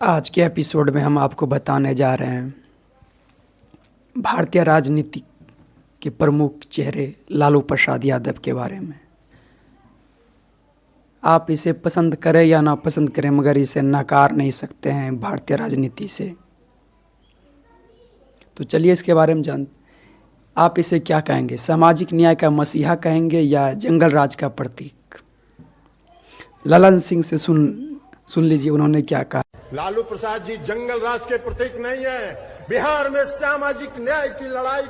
आज के एपिसोड में हम आपको बताने जा रहे हैं भारतीय राजनीति के प्रमुख चेहरे लालू प्रसाद यादव के बारे में। आप इसे पसंद करें या ना पसंद करें, मगर इसे नकार नहीं सकते हैं भारतीय राजनीति से। तो चलिए इसके बारे में आप इसे क्या कहेंगे? सामाजिक न्याय का मसीहा कहेंगे या जंगल राज का प्रतीक? ललन सिंह से सुन लीजिए उन्होंने क्या कहा। लालू प्रसाद जी जंगल राज के प्रतीक नहीं है, बिहार में सामाजिक न्याय की लड़ाई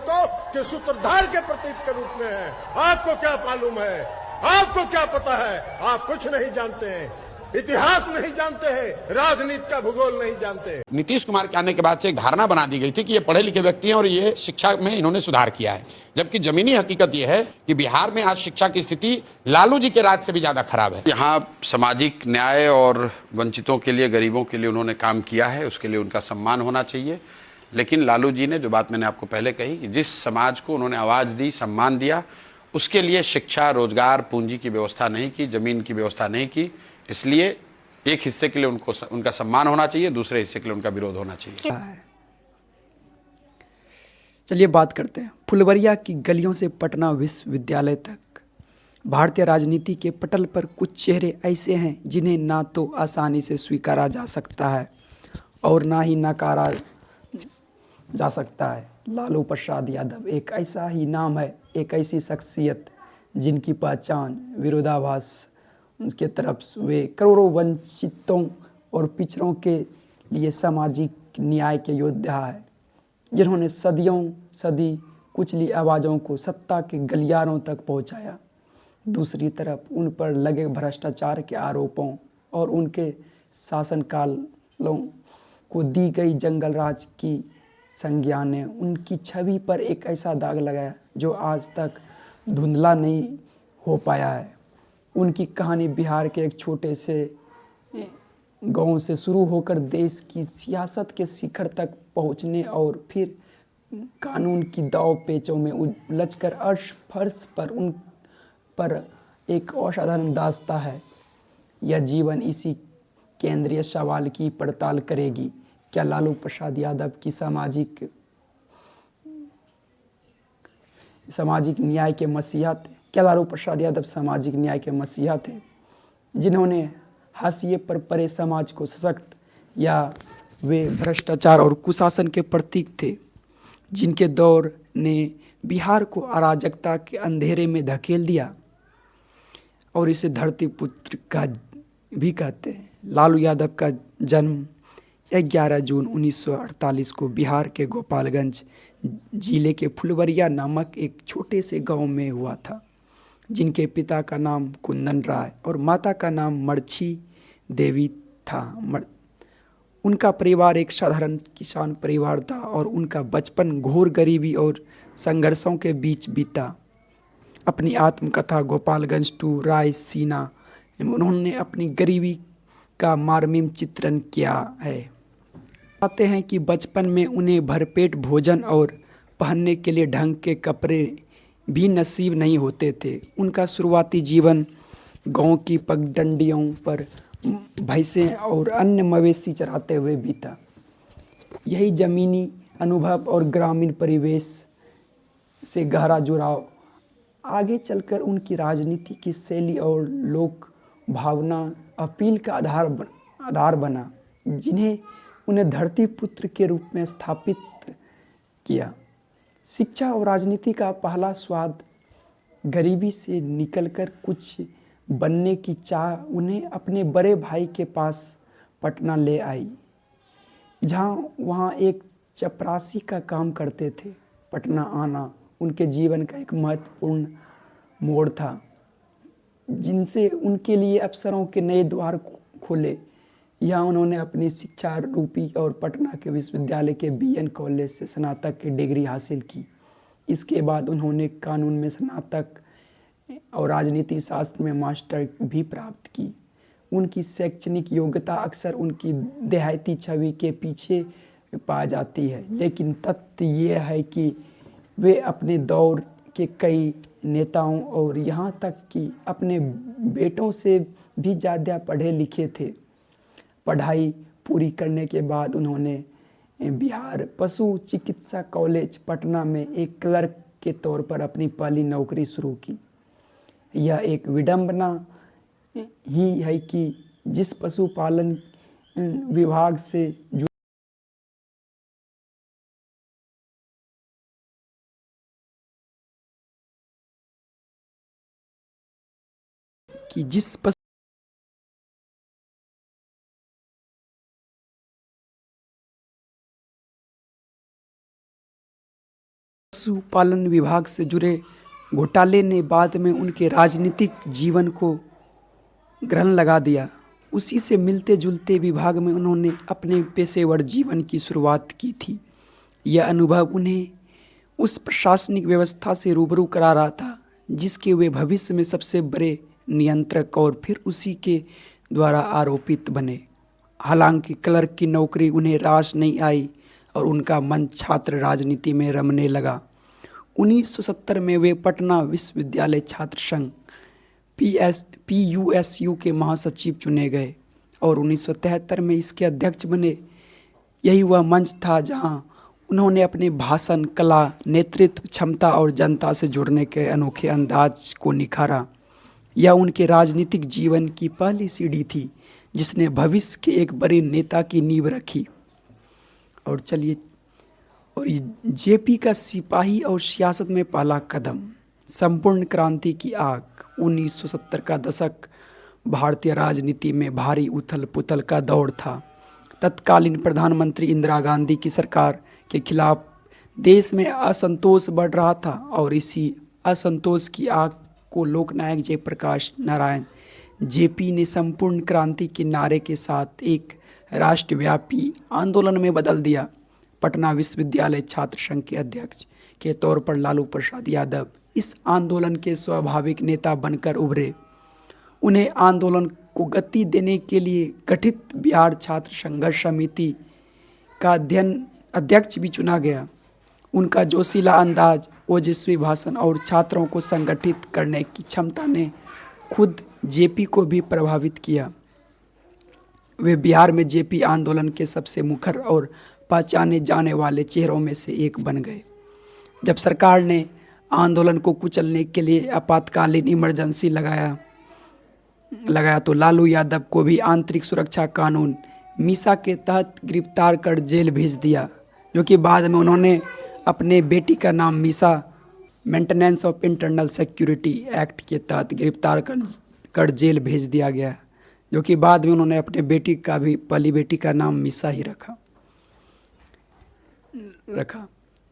के सूत्रधार के प्रतीक के रूप में है। आपको क्या मालूम है? आपको क्या पता है? आप कुछ नहीं जानते हैं, इतिहास नहीं जानते हैं, राजनीति का भूगोल नहीं जानते। नीतीश कुमार के आने के बाद से एक धारणा बना दी गई थी कि ये पढ़े लिखे व्यक्ति हैं और ये शिक्षा में इन्होंने सुधार किया है, जबकि जमीनी हकीकत ये है कि बिहार में आज शिक्षा की स्थिति लालू जी के राज से भी ज्यादा खराब है। यहाँ सामाजिक न्याय और वंचितों के लिए, गरीबों के लिए उन्होंने काम किया है, उसके लिए उनका सम्मान होना चाहिए। लेकिन लालू जी ने जो बात मैंने आपको पहले कही कि जिस समाज को उन्होंने आवाज दी, सम्मान दिया, उसके लिए शिक्षा, रोजगार, पूंजी की व्यवस्था नहीं की, जमीन की व्यवस्था नहीं की। इसलिए एक हिस्से के लिए उनका सम्मान होना चाहिए, दूसरे हिस्से के लिए उनका विरोध होना चाहिए। चलिए बात करते हैं फुलवरिया की गलियों से पटना विश्वविद्यालय तक। भारतीय राजनीति के पटल पर कुछ चेहरे ऐसे हैं जिन्हें ना तो आसानी से स्वीकारा जा सकता है और ना ही नकारा जा सकता है। लालू प्रसाद यादव एक ऐसा ही नाम है, एक ऐसी शख्सियत जिनकी पहचान विरोधाभास उसके तरफ वे करोड़ों वंचितों और पिछड़ों के लिए सामाजिक न्याय के योद्धा है, जिन्होंने सदी कुचली आवाज़ों को सत्ता के गलियारों तक पहुंचाया। दूसरी तरफ उन पर लगे भ्रष्टाचार के आरोपों और उनके शासनकालों को दी गई जंगल राज की संज्ञा ने उनकी छवि पर एक ऐसा दाग लगाया जो आज तक धुंधला नहीं हो पाया है। उनकी कहानी बिहार के एक छोटे से गांव से शुरू होकर देश की सियासत के शिखर तक पहुंचने और फिर कानून की दाव पेचों में उलझकर अर्श फर्श पर उन पर एक असाधारण दास्तां है। यह जीवन इसी केंद्रीय सवाल की पड़ताल करेगी। क्या लालू प्रसाद यादव की सामाजिक न्याय के मसीहा थे? क्या लालू प्रसाद यादव सामाजिक न्याय के मसीहा थे, जिन्होंने हाशिए पर पड़े समाज को सशक्त, या वे भ्रष्टाचार और कुशासन के प्रतीक थे जिनके दौर ने बिहार को अराजकता के अंधेरे में धकेल दिया और इसे धरती पुत्र का भी कहते हैं। लालू यादव का जन्म 11 जून 1948 को बिहार के गोपालगंज जिले के फुलवरिया नामक एक छोटे से गांव में हुआ था, जिनके पिता का नाम कुंदन राय और माता का नाम मर्छी देवी था। उनका परिवार एक साधारण किसान परिवार था और उनका बचपन घोर गरीबी और संघर्षों के बीच बीता। अपनी आत्मकथा गोपालगंज टू रायसीना में उन्होंने अपनी गरीबी का मार्मिक चित्रण किया है। कहते हैं कि बचपन में उन्हें भरपेट भोजन और पहनने के लिए ढंग के कपड़े भी नसीब नहीं होते थे। उनका शुरुआती जीवन गांव की पगडंडियों पर भैंसें और अन्य मवेशी चराते हुए बीता। यही जमीनी अनुभव और ग्रामीण परिवेश से गहरा जुड़ाव आगे चलकर उनकी राजनीति की शैली और लोक भावना अपील का आधार बना, जिन्हें उन्हें धरती पुत्र के रूप में स्थापित किया। शिक्षा और राजनीति का पहला स्वाद गरीबी से निकलकर कुछ बनने की चाह उन्हें अपने बड़े भाई के पास पटना ले आई, जहाँ वहाँ एक चपरासी का काम करते थे। पटना आना उनके जीवन का एक महत्वपूर्ण मोड़ था, जिनसे उनके लिए अवसरों के नए द्वार खोले। यहाँ उन्होंने अपनी शिक्षा रूपी और पटना के विश्वविद्यालय के BN कॉलेज से स्नातक की डिग्री हासिल की। इसके बाद उन्होंने कानून में स्नातक और राजनीति शास्त्र में मास्टर भी प्राप्त की। उनकी शैक्षणिक योग्यता अक्सर उनकी देहाती छवि के पीछे पाई जाती है, लेकिन तथ्य ये है कि वे अपने दौर के कई नेताओं और यहाँ तक कि अपने बेटों से भी ज़्यादा पढ़े लिखे थे। पढ़ाई पूरी करने के बाद उन्होंने बिहार पशु चिकित्सा कॉलेज पटना में एक क्लर्क के तौर पर अपनी पहली नौकरी शुरू की। यह एक विडंबना ही है कि जिस पशुपालन विभाग से पशुपालन विभाग से जुड़े घोटाले ने बाद में उनके राजनीतिक जीवन को ग्रहण लगा दिया। उसी से मिलते जुलते विभाग में उन्होंने अपने पेशेवर जीवन की शुरुआत की थी। यह अनुभव उन्हें उस प्रशासनिक व्यवस्था से रूबरू करा रहा था जिसके वे भविष्य में सबसे बड़े नियंत्रक और फिर उसी के द्वारा आरोपित बने। हालांकि क्लर्क की नौकरी उन्हें रास नहीं आई और उनका मन छात्र राजनीति में रमने लगा। 1970 में वे पटना विश्वविद्यालय छात्र संघ PUSU के महासचिव चुने गए और 1973 में इसके अध्यक्ष बने। यही वह मंच था जहां उन्होंने अपने भाषण, कला, नेतृत्व क्षमता और जनता से जुड़ने के अनोखे अंदाज को निखारा। यह उनके राजनीतिक जीवन की पहली सीढ़ी थी जिसने भविष्य के एक बड़े नेता की नींव रखी। और चलिए, और जेपी का सिपाही और सियासत में पहला कदम, संपूर्ण क्रांति की आग। 1970 का दशक भारतीय राजनीति में भारी उथल पुथल का दौर था। तत्कालीन प्रधानमंत्री इंदिरा गांधी की सरकार के खिलाफ देश में असंतोष बढ़ रहा था और इसी असंतोष की आग को लोकनायक जयप्रकाश नारायण जेपी ने संपूर्ण क्रांति के नारे के साथ एक राष्ट्रव्यापी आंदोलन में बदल दिया। पटना विश्वविद्यालय छात्र संघ के अध्यक्ष के तौर पर लालू प्रसाद यादव इस आंदोलन के स्वाभाविक नेता बनकर उभरे। उन्हें आंदोलन को गति देने के लिए गठित बिहार छात्र संघर्ष समिति का अध्यक्ष भी चुना गया। उनका जोशीला अंदाज, ओजस्वी भाषण और छात्रों को संगठित करने की क्षमता ने खुद जेपी को भी प्रभावित किया। वे बिहार में जेपी आंदोलन के सबसे मुखर और पहचाने जाने वाले चेहरों में से एक बन गए। जब सरकार ने आंदोलन को कुचलने के लिए आपातकालीन इमरजेंसी लगाया तो लालू यादव को भी आंतरिक सुरक्षा कानून मीसा के तहत गिरफ्तार कर जेल भेज दिया, जो कि बाद में उन्होंने अपने बेटी का नाम Misa maintenance of internal security act के तहत गिरफ्तार कर जेल भेज दिया गया, जो कि बाद में उन्होंने अपने बेटी का भी पहली बेटी का नाम मीसा ही रखा।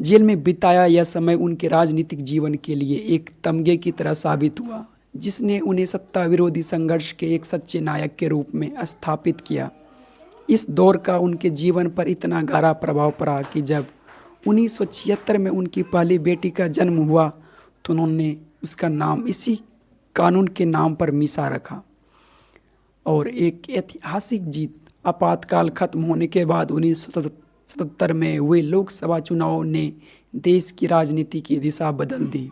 जेल में बिताया यह समय उनके राजनीतिक जीवन के लिए एक तमगे की तरह साबित हुआ, जिसने उन्हें सत्ता विरोधी संघर्ष के एक सच्चे नायक के रूप में स्थापित किया। इस दौर का उनके जीवन पर इतना गहरा प्रभाव पड़ा कि जब 1976 में उनकी पहली बेटी का जन्म हुआ तो उन्होंने उसका नाम इसी कानून के नाम पर मीसा रखा। और एक ऐतिहासिक जीत, आपातकाल खत्म होने के बाद 1977 में हुए लोकसभा चुनाव ने देश की राजनीति की दिशा बदल दी।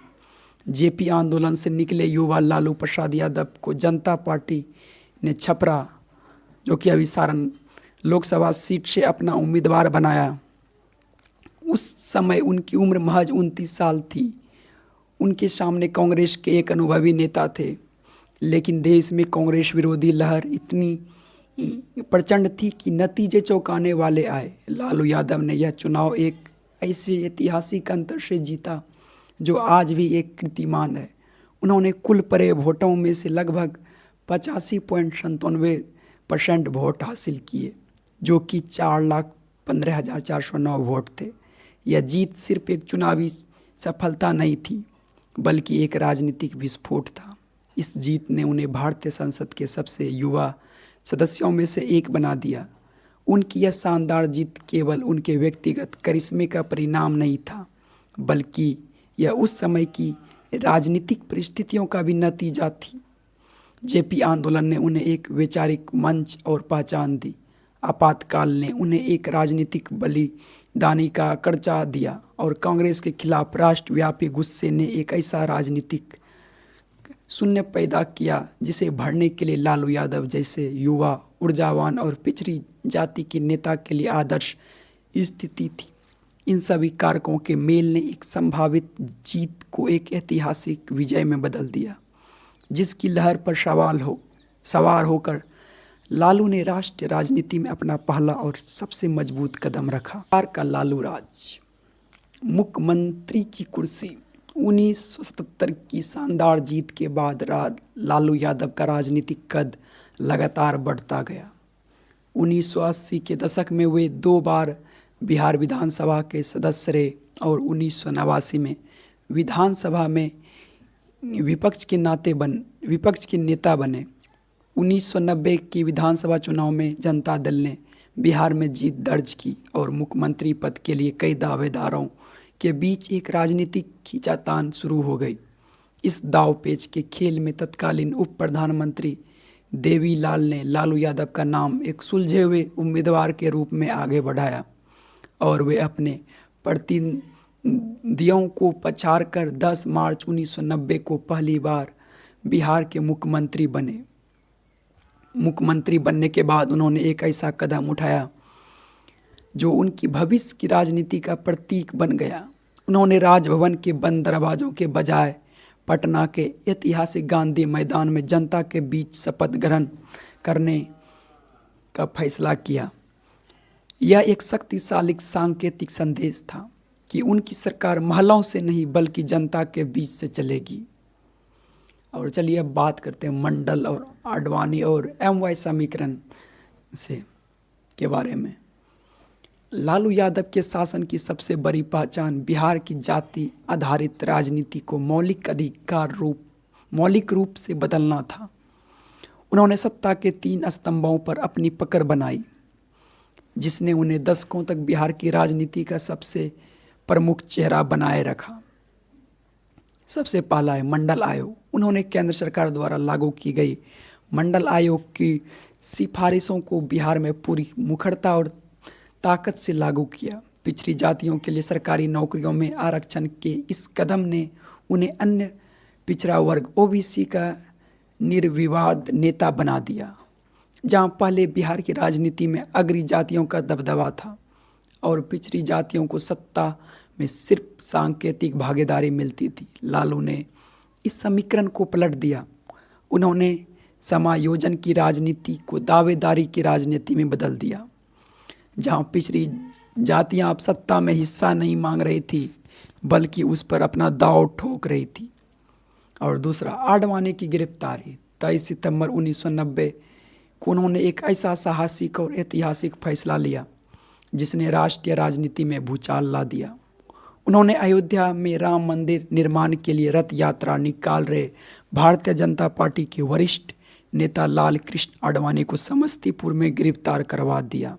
जेपी आंदोलन से निकले युवा लालू प्रसाद यादव को जनता पार्टी ने छपरा, जो कि अभी सारण लोकसभा सीट से अपना उम्मीदवार बनाया। उस समय उनकी उम्र महज 29 साल थी। उनके सामने कांग्रेस के एक अनुभवी नेता थे, लेकिन देश में कांग्रेस विरोधी लहर इतनी प्रचंड थी कि नतीजे चौंकाने वाले आए। लालू यादव ने यह चुनाव एक ऐसे ऐतिहासिक अंतर से जीता जो आज भी एक कीर्तिमान है। उन्होंने कुल पड़े वोटों में से लगभग 85.97% वोट हासिल किए, जो कि 4,15,409 वोट थे। यह जीत सिर्फ एक चुनावी सफलता नहीं थी, बल्कि एक राजनीतिक विस्फोट था। इस जीत ने उन्हें भारतीय संसद के सबसे युवा सदस्यों में से एक बना दिया। उनकी यह शानदार जीत केवल उनके व्यक्तिगत करिश्मे का परिणाम नहीं था, बल्कि यह उस समय की राजनीतिक परिस्थितियों का भी नतीजा थी। जेपी आंदोलन ने उन्हें एक वैचारिक मंच और पहचान दी। आपातकाल ने उन्हें एक राजनीतिक बलिदानी का कर्जा दिया और कांग्रेस के खिलाफ राष्ट्रव्यापी गुस्से ने एक ऐसा राजनीतिक शून्य पैदा किया जिसे भरने के लिए लालू यादव जैसे युवा ऊर्जावान और पिछड़ी जाति के नेता के लिए आदर्श स्थिति थी। इन सभी कारकों के मेल ने एक संभावित जीत को एक ऐतिहासिक विजय में बदल दिया, जिसकी लहर पर सवार होकर लालू ने राष्ट्रीय राजनीति में अपना पहला और सबसे मजबूत कदम रखा। बिहार का लालू राज। मुख्यमंत्री की कुर्सी। 1977 की शानदार जीत के बाद लालू यादव का राजनीतिक कद लगातार बढ़ता गया। 1980 के दशक में वे 2 बार बिहार विधानसभा के सदस्य रहे और 1989 में विधानसभा में विपक्ष के नेता बने। 1990 की विधानसभा चुनाव में जनता दल ने बिहार में जीत दर्ज की और मुख्यमंत्री पद के लिए कई दावेदारों के बीच एक राजनीतिक खींचातान शुरू हो गई। इस दावपेच के खेल में तत्कालीन उप प्रधानमंत्री देवीलाल ने लालू यादव का नाम एक सुलझे हुए उम्मीदवार के रूप में आगे बढ़ाया और वे अपने प्रतिद्वंदियों को पछाड़कर 10 मार्च 1990 को पहली बार बिहार के मुख्यमंत्री बने। मुख्यमंत्री बनने के बाद उन्होंने एक ऐसा कदम उठाया जो उनकी भविष्य की राजनीति का प्रतीक बन गया। उन्होंने राजभवन के बंद दरवाजों के बजाय पटना के ऐतिहासिक गांधी मैदान में जनता के बीच शपथ ग्रहण करने का फैसला किया। यह एक शक्तिशाली सांकेतिक संदेश था कि उनकी सरकार महलों से नहीं बल्कि जनता के बीच से चलेगी। और चलिए अब बात करते हैं मंडल और आडवाणी और MY समीकरण के बारे में। लालू यादव के शासन की सबसे बड़ी पहचान बिहार की जाति आधारित राजनीति को मौलिक रूप से बदलना था। उन्होंने सत्ता के 3 स्तंभों पर अपनी पकड़ बनाई, जिसने उन्हें दशकों तक बिहार की राजनीति का सबसे प्रमुख चेहरा बनाए रखा। सबसे पहला है मंडल आयोग। उन्होंने केंद्र सरकार द्वारा लागू की गई मंडल आयोग की सिफारिशों को बिहार में पूरी मुखरता और ताकत से लागू किया। पिछड़ी जातियों के लिए सरकारी नौकरियों में आरक्षण के इस कदम ने उन्हें अन्य पिछड़ा वर्ग OBC का निर्विवाद नेता बना दिया। जहां पहले बिहार की राजनीति में अग्रणी जातियों का दबदबा था और पिछड़ी जातियों को सत्ता में सिर्फ सांकेतिक भागीदारी मिलती थी, लालू ने इस समीकरण को पलट दिया। उन्होंने समायोजन की राजनीति को दावेदारी की राजनीति में बदल दिया। जहां पिछड़ी जातियां अब सत्ता में हिस्सा नहीं मांग रही थी बल्कि उस पर अपना दांव ठोक रही थी। और दूसरा, आडवाणी की गिरफ्तारी। 23 सितंबर 1990 को उन्होंने एक ऐसा साहसिक और ऐतिहासिक फैसला लिया जिसने राष्ट्रीय राजनीति में भूचाल ला दिया। उन्होंने अयोध्या में राम मंदिर निर्माण के लिए रथ यात्रा निकाल रहे भारतीय जनता पार्टी के वरिष्ठ नेता लाल कृष्ण आडवाणी को समस्तीपुर में गिरफ्तार करवा दिया।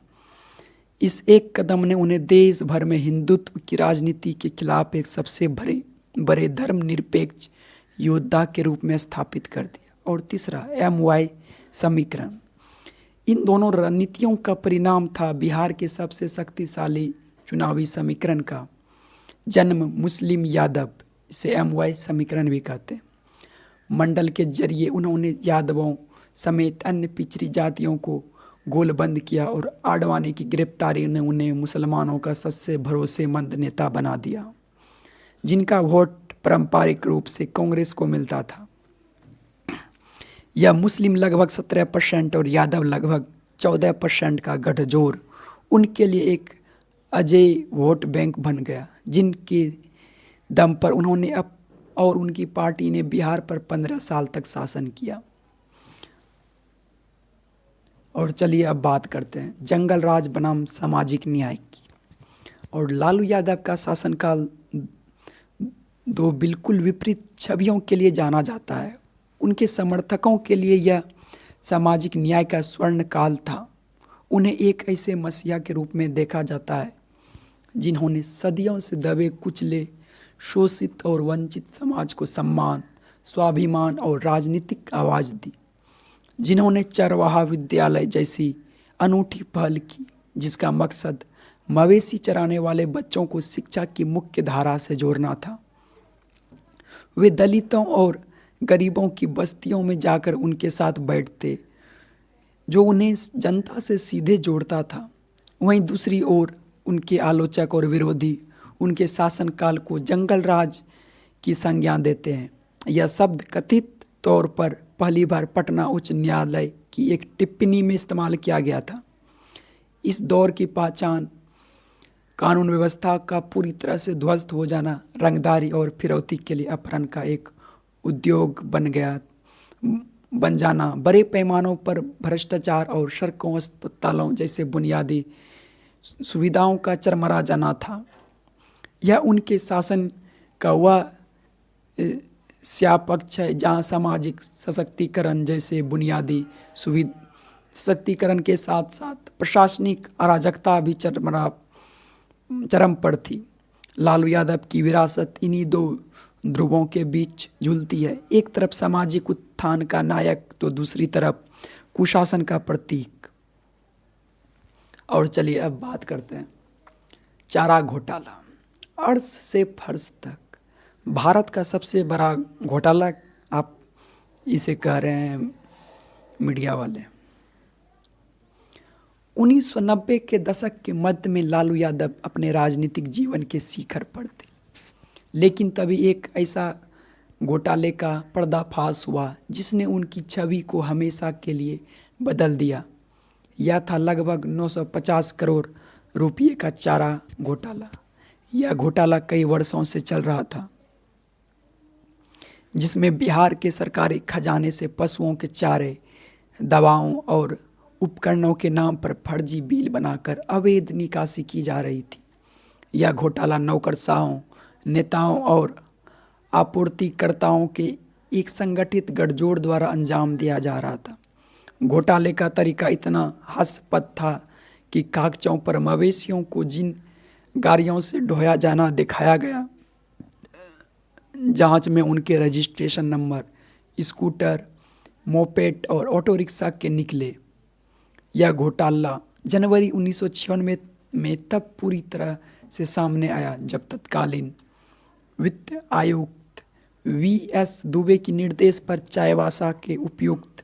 इस एक कदम ने उन्हें देश भर में हिंदुत्व की राजनीति के खिलाफ एक सबसे बड़े धर्मनिरपेक्ष योद्धा के रूप में स्थापित कर दिया। और तीसरा, MY समीकरण। इन दोनों रणनीतियों का परिणाम था बिहार के सबसे शक्तिशाली चुनावी समीकरण का जन्म। मुस्लिम यादव, इसे MY समीकरण भी कहते हैं। मंडल के जरिए उन्होंने यादवों समेत अन्य पिछड़ी जातियों को गोलबंद किया और आडवाणी की गिरफ्तारी ने उन्हें मुसलमानों का सबसे भरोसेमंद नेता बना दिया, जिनका वोट पारंपरिक रूप से कांग्रेस को मिलता था। यह मुस्लिम लगभग 17% और यादव लगभग 14% का गठजोड़ उनके लिए एक अजेय वोट बैंक बन गया, जिनके दम पर उन्होंने और उनकी पार्टी ने बिहार पर 15 साल तक शासन किया। और चलिए अब बात करते हैं जंगल राज बनाम सामाजिक न्याय की। और लालू यादव का शासनकाल 2 बिल्कुल विपरीत छवियों के लिए जाना जाता है। उनके समर्थकों के लिए यह सामाजिक न्याय का स्वर्ण काल था। उन्हें एक ऐसे मसीहा के रूप में देखा जाता है जिन्होंने सदियों से दबे कुचले, शोषित और वंचित समाज को सम्मान, स्वाभिमान और राजनीतिक आवाज़ दी, जिन्होंने चरवाहा विद्यालय जैसी अनूठी पहल की जिसका मकसद मवेशी चराने वाले बच्चों को शिक्षा की मुख्य धारा से जोड़ना था। वे दलितों और गरीबों की बस्तियों में जाकर उनके साथ बैठते, जो उन्हें जनता से सीधे जोड़ता था। वहीं दूसरी ओर उनके आलोचक और विरोधी उनके शासनकाल को जंगल राज की संज्ञा देते हैं। यह शब्द कथित तौर पर पहली बार पटना उच्च न्यायालय की एक टिप्पणी में इस्तेमाल किया गया था। इस दौर की पहचान कानून व्यवस्था का पूरी तरह से ध्वस्त हो जाना, रंगदारी और फिरौती के लिए अपहरण का एक उद्योग बन जाना, बड़े पैमानों पर भ्रष्टाचार और सड़कों, अस्पतालों जैसे बुनियादी सुविधाओं का चरमरा जाना था। यह उनके शासन का वह पक्ष है जहाँ सामाजिक सशक्तिकरण जैसे बुनियादी सशक्तिकरण के साथ साथ प्रशासनिक अराजकता भी चरम पर थी। लालू यादव की विरासत इन्हीं दो ध्रुवों के बीच झूलती है, एक तरफ सामाजिक उत्थान का नायक तो दूसरी तरफ कुशासन का प्रतीक। और चलिए अब बात करते हैं चारा घोटाला। अर्श से फर्श तक भारत का सबसे बड़ा घोटाला आप इसे कह रहे हैं मीडिया वाले। 1990 के दशक के मध्य में लालू यादव अपने राजनीतिक जीवन के शिखर पर थे, लेकिन तभी एक ऐसा घोटाले का पर्दाफाश हुआ जिसने उनकी छवि को हमेशा के लिए बदल दिया। यह था लगभग 950 करोड़ रुपये का चारा घोटाला। यह घोटाला कई वर्षों से चल रहा था, जिसमें बिहार के सरकारी खजाने से पशुओं के चारे, दवाओं और उपकरणों के नाम पर फर्जी बिल बनाकर अवैध निकासी की जा रही थी। यह घोटाला नौकरशाहों, नेताओं और आपूर्तिकर्ताओं के एक संगठित गठजोड़ द्वारा अंजाम दिया जा रहा था। घोटाले का तरीका इतना हास्यास्पद था कि कागजों पर मवेशियों को जिन गाड़ियों से ढोया जाना दिखाया गया, जांच में उनके रजिस्ट्रेशन नंबर स्कूटर, मोपेड और ऑटो रिक्शा के निकले। यह घोटाला जनवरी 1996 में तब पूरी तरह से सामने आया जब तत्कालीन वित्त आयुक्त वीएस दुबे के निर्देश पर चाईबासा के उपायुक्त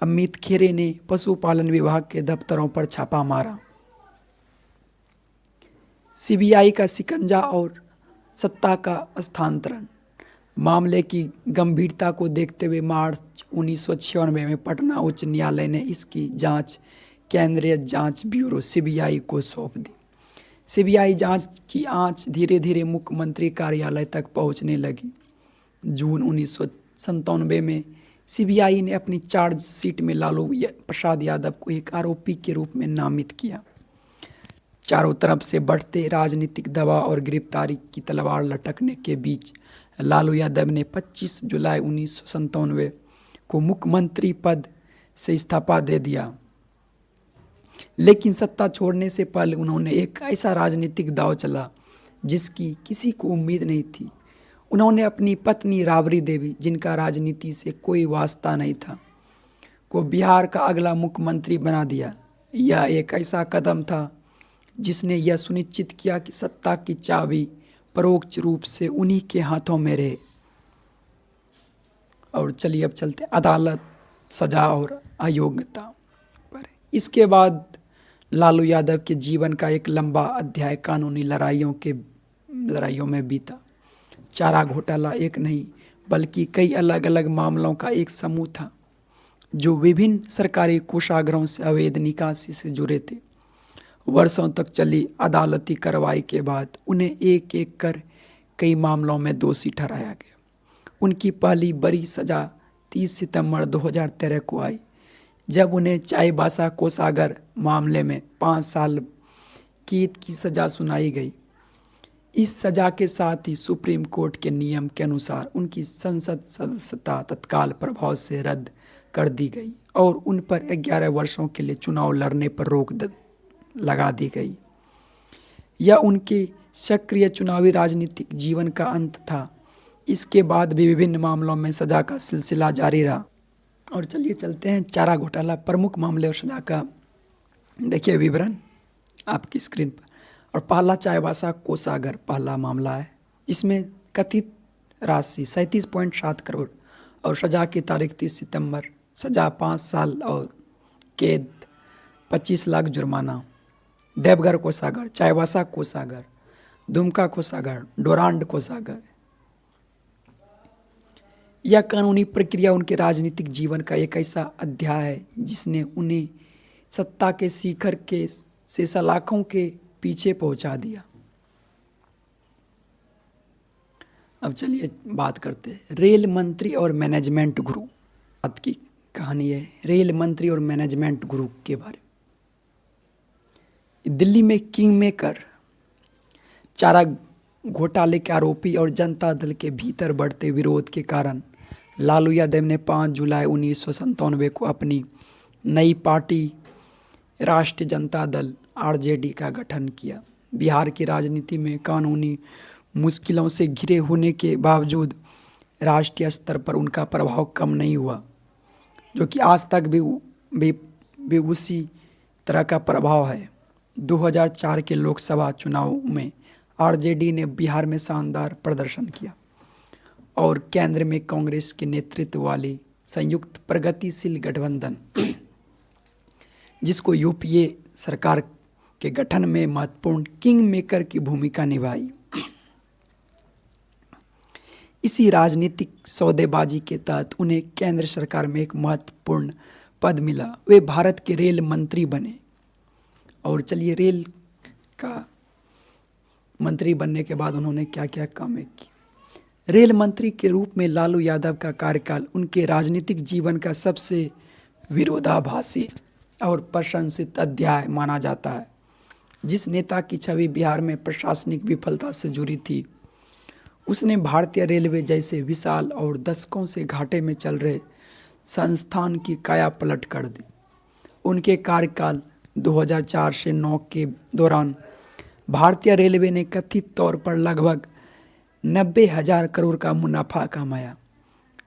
अमित खेरे ने पशुपालन विभाग के दफ्तरों पर छापा मारा। सीबीआई का शिकंजा और सत्ता का स्थानांतरण। मामले की गंभीरता को देखते हुए मार्च 1996 में पटना उच्च न्यायालय ने इसकी जांच केंद्रीय जांच ब्यूरो सीबीआई को सौंप दी। सीबीआई जांच की आंच धीरे धीरे मुख्यमंत्री कार्यालय तक पहुंचने लगी। जून 1997 में सीबीआई ने अपनी चार्जशीट में लालू प्रसाद यादव को एक आरोपी के रूप में नामित किया। चारों तरफ से बढ़ते राजनीतिक दबाव और गिरफ्तारी की तलवार लटकने के बीच लालू यादव ने 25 जुलाई 1997 को मुख्यमंत्री पद से इस्तीफा दे दिया। लेकिन सत्ता छोड़ने से पहले उन्होंने एक ऐसा राजनीतिक दांव चला जिसकी किसी को उम्मीद नहीं थी। उन्होंने अपनी पत्नी राबड़ी देवी, जिनका राजनीति से कोई वास्ता नहीं था, को बिहार का अगला मुख्यमंत्री बना दिया। यह एक ऐसा कदम था जिसने यह सुनिश्चित किया कि सत्ता की चाबी परोक्ष रूप से उन्हीं के हाथों में रहे। और चलिए अब चलते अदालत, सजा और अयोग्यता पर। इसके बाद लालू यादव के जीवन का एक लंबा अध्याय कानूनी लड़ाइयों में बीता। चारा घोटाला एक नहीं बल्कि कई अलग अलग मामलों का एक समूह था जो विभिन्न सरकारी कोषागारों से अवैध निकासी से जुड़े थे। वर्षों तक चली अदालती कार्रवाई के बाद उन्हें एक एक कर कई मामलों में दोषी ठहराया गया। उनकी पहली बड़ी सज़ा 30 सितंबर 2013 को आई, जब उन्हें चाईबासा कोषागार मामले में 5 साल कैद की सज़ा सुनाई गई। इस सज़ा के साथ ही सुप्रीम कोर्ट के नियम के अनुसार उनकी संसद सदस्यता तत्काल प्रभाव से रद्द कर दी गई और उन पर 11 वर्षों के लिए चुनाव लड़ने पर रोक लगा दी गई। यह उनके सक्रिय चुनावी राजनीतिक जीवन का अंत था। इसके बाद भी विभिन्न मामलों में सज़ा का सिलसिला जारी रहा। और चलिए चलते हैं चारा घोटाला, प्रमुख मामले और सज़ा का देखिए विवरण आपकी स्क्रीन पर। और पहला चाईबासा कोषागार पहला मामला है, जिसमें कथित राशि 37.7 करोड़ और सज़ा की तारीख 30 सितंबर, सज़ा 5 साल और कैद, 25 लाख जुर्माना। देवघर कोषागार, चाईबासा कोषागार, दुमका कोषागार, डोरांड कोषागार। यह कानूनी प्रक्रिया उनके राजनीतिक जीवन का एक ऐसा अध्याय है जिसने उन्हें सत्ता के शिखर के से सलाखों के पीछे पहुंचा दिया। अब चलिए बात करते हैं रेल मंत्री और मैनेजमेंट गुरु। बात की कहानी है रेल मंत्री और मैनेजमेंट गुरु के बारे में। दिल्ली में किंग मेकर, चारा घोटाले के आरोपी और जनता दल के भीतर बढ़ते विरोध के कारण लालू यादव ने 5 जुलाई 1997 को अपनी नई पार्टी राष्ट्रीय जनता दल आरजेडी का गठन किया। बिहार की राजनीति में कानूनी मुश्किलों से घिरे होने के बावजूद राष्ट्रीय स्तर पर उनका प्रभाव कम नहीं हुआ, जो कि आज तक भी उसी तरह का प्रभाव है। 2004 के लोकसभा चुनाव में आरजेडी ने बिहार में शानदार प्रदर्शन किया और केंद्र में कांग्रेस के नेतृत्व वाली संयुक्त प्रगतिशील गठबंधन, जिसको यूपीए सरकार के गठन में महत्वपूर्ण किंग मेकर की भूमिका निभाई। इसी राजनीतिक सौदेबाजी के तहत उन्हें केंद्र सरकार में एक महत्वपूर्ण पद मिला। वे भारत के रेल मंत्री बने। और चलिए रेल का मंत्री बनने के बाद उन्होंने क्या क्या काम किए। रेल मंत्री के रूप में लालू यादव का कार्यकाल उनके राजनीतिक जीवन का सबसे विरोधाभासी और प्रशंसित अध्याय माना जाता है। जिस नेता की छवि बिहार में प्रशासनिक विफलता से जुड़ी थी, उसने भारतीय रेलवे जैसे विशाल और दशकों से घाटे में चल रहे संस्थान की काया पलट कर दी। उनके कार्यकाल 2004 से 9 के दौरान भारतीय रेलवे ने कथित तौर पर लगभग 90,000 करोड़ का मुनाफा कमाया।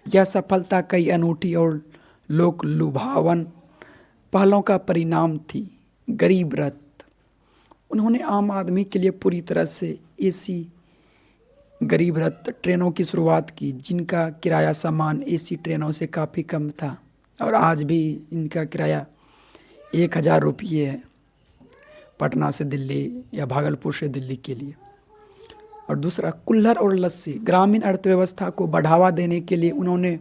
यह सफलता कई अनूठी और लोक लुभावन पहलों का परिणाम थी। गरीब रथ, उन्होंने आम आदमी के लिए पूरी तरह से एसी गरीब रथ ट्रेनों की शुरुआत की, जिनका किराया सामान्य एसी ट्रेनों से काफ़ी कम था और आज भी इनका किराया 1,000 रुपये है पटना से दिल्ली या भागलपुर से दिल्ली के लिए। और दूसरा कुल्हड़ और लस्सी, ग्रामीण अर्थव्यवस्था को बढ़ावा देने के लिए उन्होंने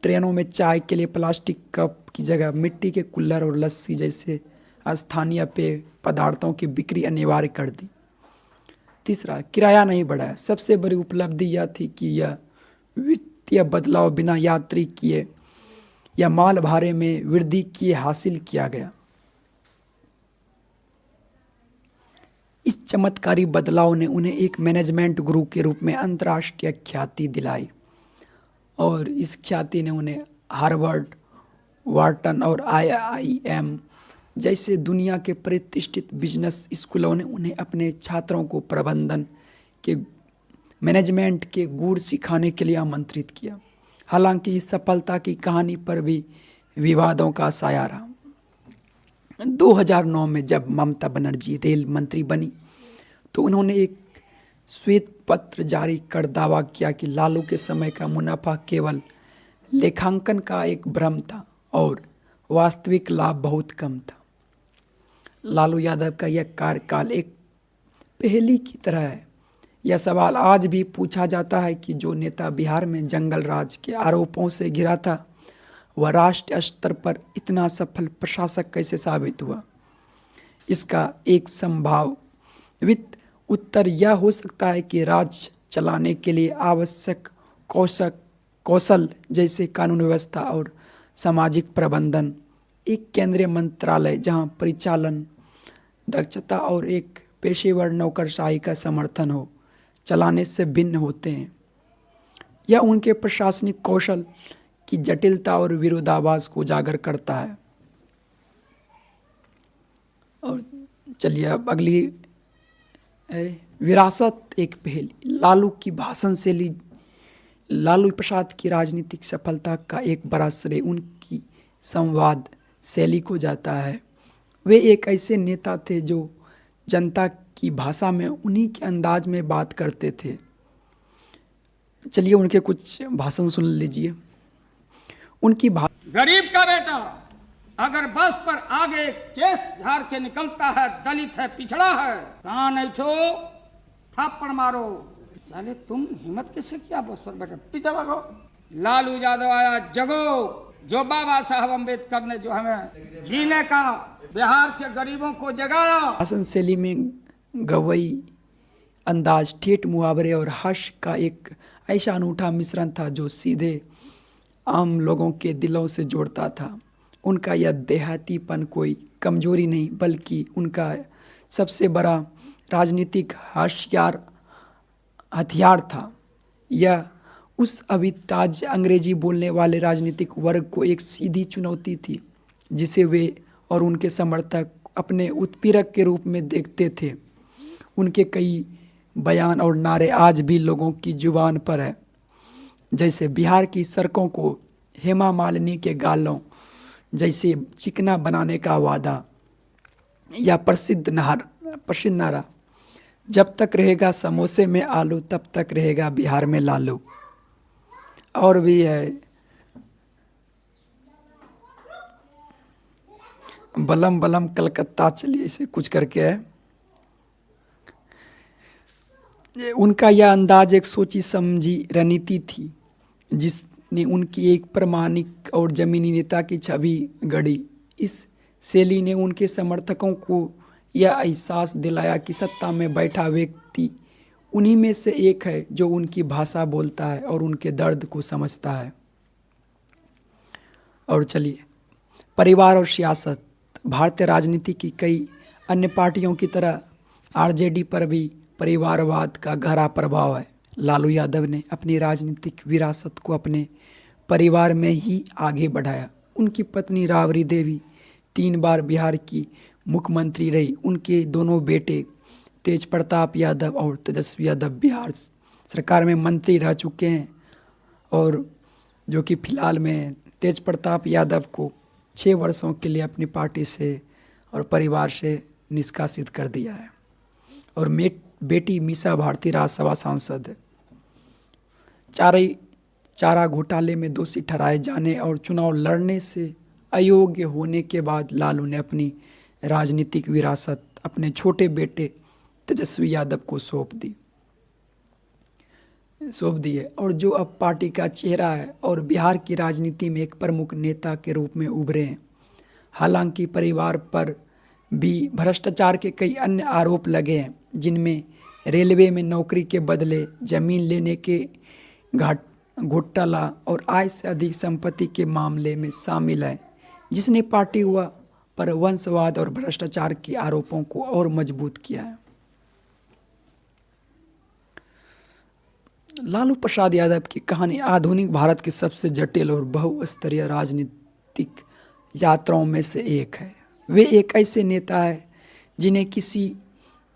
ट्रेनों में चाय के लिए प्लास्टिक कप की जगह मिट्टी के कुल्हड़ और लस्सी जैसे स्थानीय पेय पदार्थों की बिक्री अनिवार्य कर दी। तीसरा, किराया नहीं बढ़ाया। सबसे बड़ी उपलब्धि यह थी कि यह वित्तीय बदलाव बिना यात्री किए या माल भाड़े में वृद्धि किए हासिल किया गया। इस चमत्कारी बदलाव ने उन्हें एक मैनेजमेंट गुरु के रूप में अंतर्राष्ट्रीय ख्याति दिलाई और इस ख्याति ने उन्हें हार्वर्ड, वार्टन और IIM जैसे दुनिया के प्रतिष्ठित बिजनेस स्कूलों ने उन्हें अपने छात्रों को प्रबंधन के मैनेजमेंट के गुर सिखाने के लिए आमंत्रित किया। हालांकि इस सफलता की कहानी पर भी विवादों का साया रहा। 2009 में जब ममता बनर्जी रेल मंत्री बनी तो उन्होंने एक श्वेत पत्र जारी कर दावा किया कि लालू के समय का मुनाफा केवल लेखांकन का एक भ्रम था और वास्तविक लाभ बहुत कम था। लालू यादव का यह कार्यकाल एक पहेली की तरह है। यह सवाल आज भी पूछा जाता है कि जो नेता बिहार में जंगल राज के आरोपों से घिरा था, वह राष्ट्रीय स्तर पर इतना सफल प्रशासक कैसे साबित हुआ। इसका एक संभावित उत्तर यह हो सकता है कि राज्य चलाने के लिए आवश्यक कौशल जैसे कानून व्यवस्था और सामाजिक प्रबंधन, एक केंद्रीय मंत्रालय जहां परिचालन दक्षता और एक पेशेवर नौकरशाही का समर्थन हो, चलाने से भिन्न होते हैं। यह उनके प्रशासनिक कौशल की जटिलता और विरोधाभास को उजागर करता है। और चलिए अब अगली विरासत एक पहेली। लालू की भाषण शैली, लालू प्रसाद की राजनीतिक सफलता का एक बड़ा श्रेय उनकी संवाद शैली को जाता है। वे एक ऐसे नेता थे जो जनता की भाषा में उन्हीं के अंदाज में बात करते थे। चलिए उनके कुछ भाषण सुन लीजिए। उनकी गरीब का बेटा अगर बस पर आगे केस झाड़ के निकलता है, दलित है, पिछड़ा है, कहाँ नहीं छो, थप्पड़ मारो। साले तुम हिम्मत कैसे किया बस पर बैठे, पीछे भागो। लालू यादव आया, जगो, जो बाबा साहब अम्बेडकर ने जो हमें जीने का, बिहार के गरीबों को जगाया। शासन शैली में गवई अंदाज, ठेठ मुहावरे और हास्य का एक ऐसा अनूठा मिश्रण था जो सीधे आम लोगों के दिलों से जोड़ता था। उनका यह देहातीपन कोई कमजोरी नहीं बल्कि उनका सबसे बड़ा राजनीतिक हथियार था। यह उस अभी ताज अंग्रेजी बोलने वाले राजनीतिक वर्ग को एक सीधी चुनौती थी जिसे वे और उनके समर्थक अपने उत्पीड़क के रूप में देखते थे। उनके कई बयान और नारे आज भी लोगों की जुबान पर है, जैसे बिहार की सड़कों को हेमा मालिनी के गालों जैसे चिकना बनाने का वादा, या प्रसिद्ध नारा, जब तक रहेगा समोसे में आलू तब तक रहेगा बिहार में लालू। और भी है, बलम बलम कलकत्ता चलिए, इसे कुछ करके है। उनका यह अंदाज एक सोची समझी रणनीति थी जिसने उनकी एक प्रामाणिक और जमीनी नेता की छवि गढ़ी। इस शैली ने उनके समर्थकों को यह एहसास दिलाया कि सत्ता में बैठा व्यक्ति उन्हीं में से एक है जो उनकी भाषा बोलता है और उनके दर्द को समझता है। और चलिए, परिवार और सियासत। भारतीय राजनीति की कई अन्य पार्टियों की तरह आरजेडी पर भी परिवारवाद का गहरा प्रभाव है। लालू यादव ने अपनी राजनीतिक विरासत को अपने परिवार में ही आगे बढ़ाया। उनकी पत्नी राबड़ी देवी 3 बार बिहार की मुख्यमंत्री रही। उनके दोनों बेटे तेज प्रताप यादव और तेजस्वी यादव बिहार सरकार में मंत्री रह चुके हैं, और जो कि फिलहाल में तेज प्रताप यादव को 6 वर्षों के लिए अपनी पार्टी से और परिवार से निष्कासित कर दिया है। और बेटी मीसा भारती राज्यसभा सांसद है। चारा घोटाले में दोषी ठहराए जाने और चुनाव लड़ने से अयोग्य होने के बाद लालू ने अपनी राजनीतिक विरासत अपने छोटे बेटे तेजस्वी यादव को सौंप दी है, और जो अब पार्टी का चेहरा है और बिहार की राजनीति में एक प्रमुख नेता के रूप में उभरे हैं। हालांकि परिवार पर भी भ्रष्टाचार के कई अन्य आरोप लगे हैं, जिनमें रेलवे में नौकरी के बदले जमीन लेने के घोटाला और आय से अधिक संपत्ति के मामले में शामिल है, जिसने पार्टी हुआ पर वंशवाद और भ्रष्टाचार के आरोपों को और मजबूत किया है। लालू प्रसाद यादव की कहानी आधुनिक भारत की सबसे जटिल और बहुस्तरीय राजनीतिक यात्राओं में से एक है। वे एक ऐसे नेता है जिन्हें किसी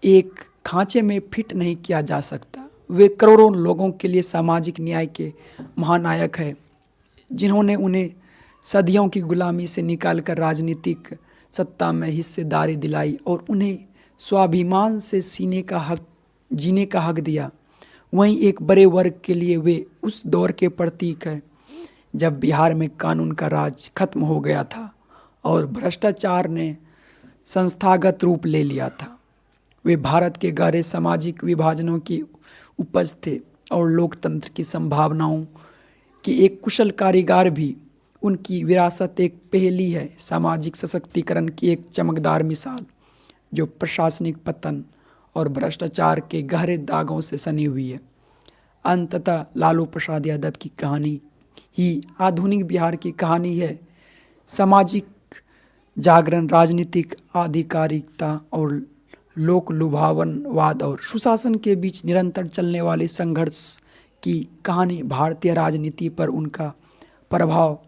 एक खांचे में फिट नहीं किया जा सकता। वे करोड़ों लोगों के लिए सामाजिक न्याय के महानायक हैं, जिन्होंने उन्हें सदियों की गुलामी से निकालकर राजनीतिक सत्ता में हिस्सेदारी दिलाई और उन्हें स्वाभिमान से जीने का हक दिया। वहीं एक बड़े वर्ग के लिए वे उस दौर के प्रतीक हैं जब बिहार में कानून का राज खत्म हो गया था और भ्रष्टाचार ने संस्थागत रूप ले लिया था। वे भारत के गहरे सामाजिक विभाजनों की उपज थे और लोकतंत्र की संभावनाओं के एक कुशल कारीगर भी। उनकी विरासत एक पहेली है, सामाजिक सशक्तिकरण की एक चमकदार मिसाल जो प्रशासनिक पतन और भ्रष्टाचार के गहरे दागों से सनी हुई है। अंततः लालू प्रसाद यादव की कहानी ही आधुनिक बिहार की कहानी है। सामाजिक जागरण, राजनीतिक आधिकारिकता और लोक लुभावनवाद और सुशासन के बीच निरंतर चलने वाले संघर्ष की कहानी। भारतीय राजनीति पर उनका प्रभाव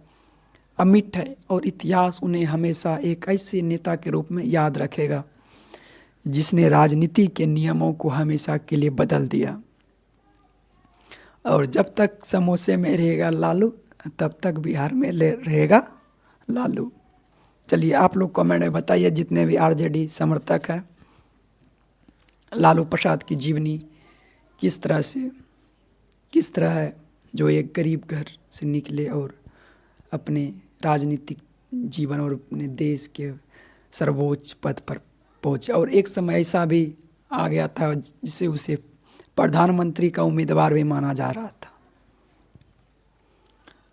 अमिट है और इतिहास उन्हें हमेशा एक ऐसे नेता के रूप में याद रखेगा जिसने राजनीति के नियमों को हमेशा के लिए बदल दिया। और जब तक समोसे में रहेगा लालू तब तक बिहार में रहेगा लालू। चलिए आप लोग कमेंट में बताइए, जितने भी आरजेडी समर्थक हैं, लालू प्रसाद की जीवनी किस तरह है, जो एक गरीब घर से निकले और अपने राजनीतिक जीवन और अपने देश के सर्वोच्च पद पर पहुंचे। और एक समय ऐसा भी आ गया था जिसे उसे प्रधानमंत्री का उम्मीदवार भी माना जा रहा था।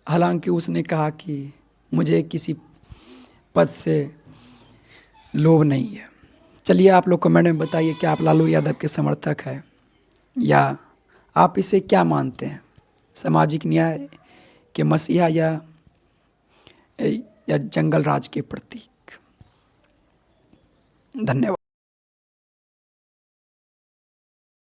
हालांकि उसने कहा कि मुझे किसी पद से लोभ नहीं है। चलिए आप लोग कमेंट में बताइए कि आप लालू यादव के समर्थक हैं या आप इसे क्या मानते हैं, सामाजिक न्याय के मसीहा या जंगल राज के प्रतीक। धन्यवाद।